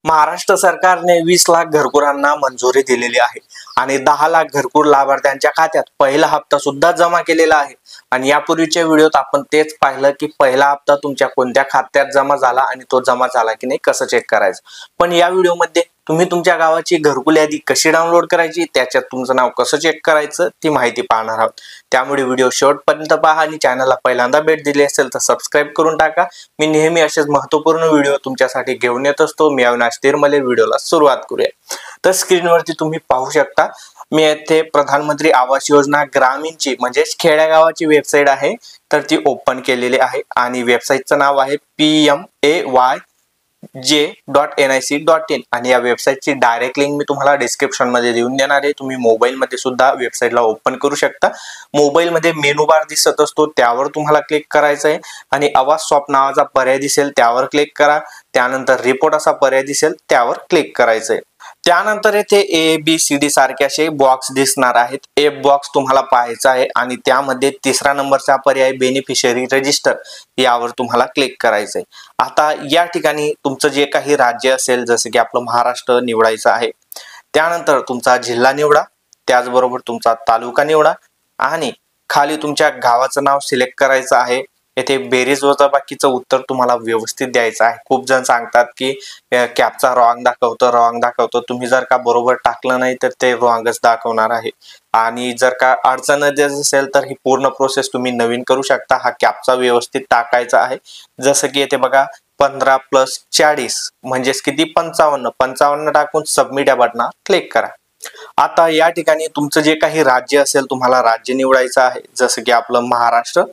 महाराष्ट्र सरकारने 20 लाख घरकुलांना मंजुरी दिलेली आहे आणि 10 लाख घरकुल लाभार्थ्यांच्या खात्यात पहिला हप्ता सुद्धा जमा केलेला आहे। आणि यापूर्वीच्या व्हिडिओत आपण तेच पाहिलं की पहिला हप्ता तुमच्या कोणत्या खात्यात जमा झाला आणि तो जमा झाला की नाही कसं चेक करायचं। पण या व्हिडिओमध्ये तुम्ही तुमच्या गावाची घरकुल यादी कशी डाउनलोड करायची, त्याच्यात तुमचं नाव कसं चेक करायचं ती माहिती पाहणार आहोत। त्यामुळे व्हिडिओ शेवटपर्यंत पहा आणि चॅनलला पहिल्यांदा भेट दिली असेल तर सबस्क्राइब करून टाका। मी नेहमी असेच महत्त्वपूर्ण व्हिडिओ तुमच्यासाठी घेऊन येत असतो। मी अविनाश तिरमले, व्हिडिओला सुरुवात करूया। तर स्क्रीनवरती तुम्ही पाहू शकता मी येथे प्रधानमंत्री आवास योजना ग्रामीणची म्हणजेच खेड्यागावाची वेबसाईट आहे तर ती ओपन केलेली आहे आणि वेबसाईटचं नाव आहे pmayj.nic.in आणि या वेबसाईटची डायरेक्ट लिंक मी तुम्हाला डिस्क्रिप्शन मध्ये देऊन देणार आहे। तुम्ही मोबाईल मध्ये सुद्धा वेबसाईटला ओपन करू शकता। मोबाईल मध्ये मेनू बार दिसत असतो त्यावर तुम्हाला क्लिक करायचं आहे आणि आवास स्वॅप नावाचा पर्याय दिसेल त्यावर क्लिक करा। त्यानंतर रिपोर्ट असा पर्याय दिसेल त्यावर क्लिक करायचं आहे। त्यानंतर येथे ABCD सारखे असे बॉक्स दिसणार आहेत। एक बॉक्स तुम्हाला पाहायचा आहे आणि त्यामध्ये तिसरा नंबरचा पर्याय बेनिफिशियरी रजिस्टर यावर तुम्हाला क्लिक करायचं आहे। आता या ठिकाणी तुमचं जे काही राज्य असेल जसे की आपलं महाराष्ट्र निवडायचं आहे। त्यानंतर तुमचा जिल्हा निवडा, त्याचबरोबर तुमचा तालुका निवडा आणि खाली तुमच्या गावाचं नाव सिलेक्ट करायचं आहे। येथे बेरीज वजाबाकीचं उत्तर तुम्हाला व्यवस्थित द्यायचं आहे। खूप जण सांगतात की कॅपचा रॉंग दाखवतो तुम्ही जर का बरोबर टाकलं नाही तर ते रॉंगच दाखवणार आहे। आणि जर का अडचण असेल तर ही पूर्ण प्रोसेस तुम्ही नवीन करू शकता। हा कॅपचा व्यवस्थित टाकायचा आहे। जसं की येथे बघा 15 + 40 म्हणजेच किती 55 टाकून सबमिट या बटनावर क्लिक करा। आता या ठिकाणी तुमचं जे काही राज्य असेल तुम्हाला राज्य निवडायचं आहे जसं की आपलं महाराष्ट्र।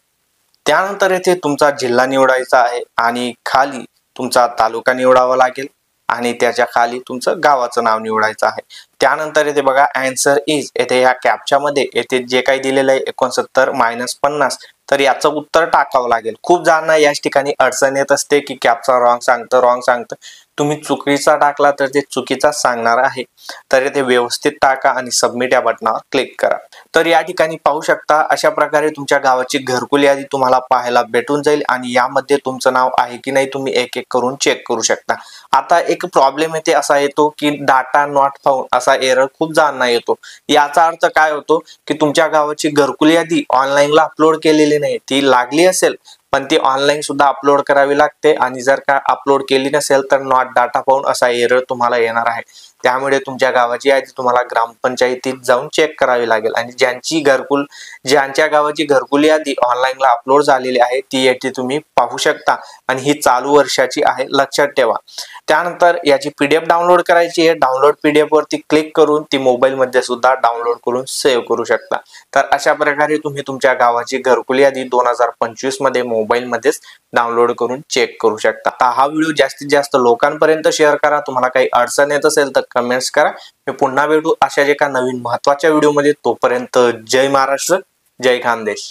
त्यानंतर येथे तुमचा जिल्हा निवडायचा आहे आणि खाली तुमचा तालुका निवडावा लागेल आणि त्याच्या खाली तुमचं गावाचं नाव निवडायचं आहे। त्यानंतर येथे बघा आन्सर इज, येथे या कॅप्चा मध्ये येथे जे काही दिलेलं आहे 69 - 50 तर याचं उत्तर टाकावं लागेल। खूप जणांना याच ठिकाणी अडचण येत असते की कॅप्चा रॉंग सांगतं तुम्ही चुकीचा टाकला तर ते चुकीचाच सांगणार आहे। तर येथे व्यवस्थित टाका आणि सबमिट या बटनावर क्लिक करा। तर या ठिकाणी पाहू शकता अशा प्रकारे तुमच्या गावाची घरकुल यादी तुम्हाला पाहायला भेटून जाईल आणि यामध्ये तुमचं नाव आहे की नाही तुम्ही एक एक करून चेक करू शकता। आता एक प्रॉब्लेम येते असा येतो की डाटा नॉट फाउंड असा एरर खूप जणांना येतो। याचा अर्थ काय होतो की तुमच्या गावाची घरकुल यादी ऑनलाईनला अपलोड केलेली नाही, ती लागली असेल पण ती ऑनलाईन सुद्धा अपलोड करावी लागते आणि जर का अपलोड केली नसेल तर नॉट डाटा फाउंड असा एरर तुम्हाला येणार आहे। त्यामुळे तुमच्या गावाची यादी तुम्हाला ग्रामपंचायतीत जाऊन चेक करावी लागेल आणि ज्यांच्या गावाची घरकुल यादी ऑनलाईनला अपलोड झालेली आहे ती यादी तुम्ही पाहू शकता आणि ही चालू वर्षाची आहे, लक्षात ठेवा। त्यानंतर याची PDF डाउनलोड करायची आहे। डाउनलोड PDF वरती क्लिक करून ती मोबाईल मध्ये सुद्धा डाउनलोड करून सेव्ह करू शकता। तर अशा प्रकारे तुम्ही तुमच्या गावाची घरकुल यादी 2025 मध्ये मोबाईल मध्येच डाउनलोड करून चेक करू शकता। आता हा व्हिडिओ जास्तीत जास्त लोकांपर्यंत शेअर करा। तुम्हाला काही अडचण येत असेल तर कमेंट्स करा। मी पुन्हा भेटू अशाच एका नवीन महत्त्वाच्या व्हिडिओ मध्ये। तोपर्यंत जय महाराष्ट्र, जय खानदेश।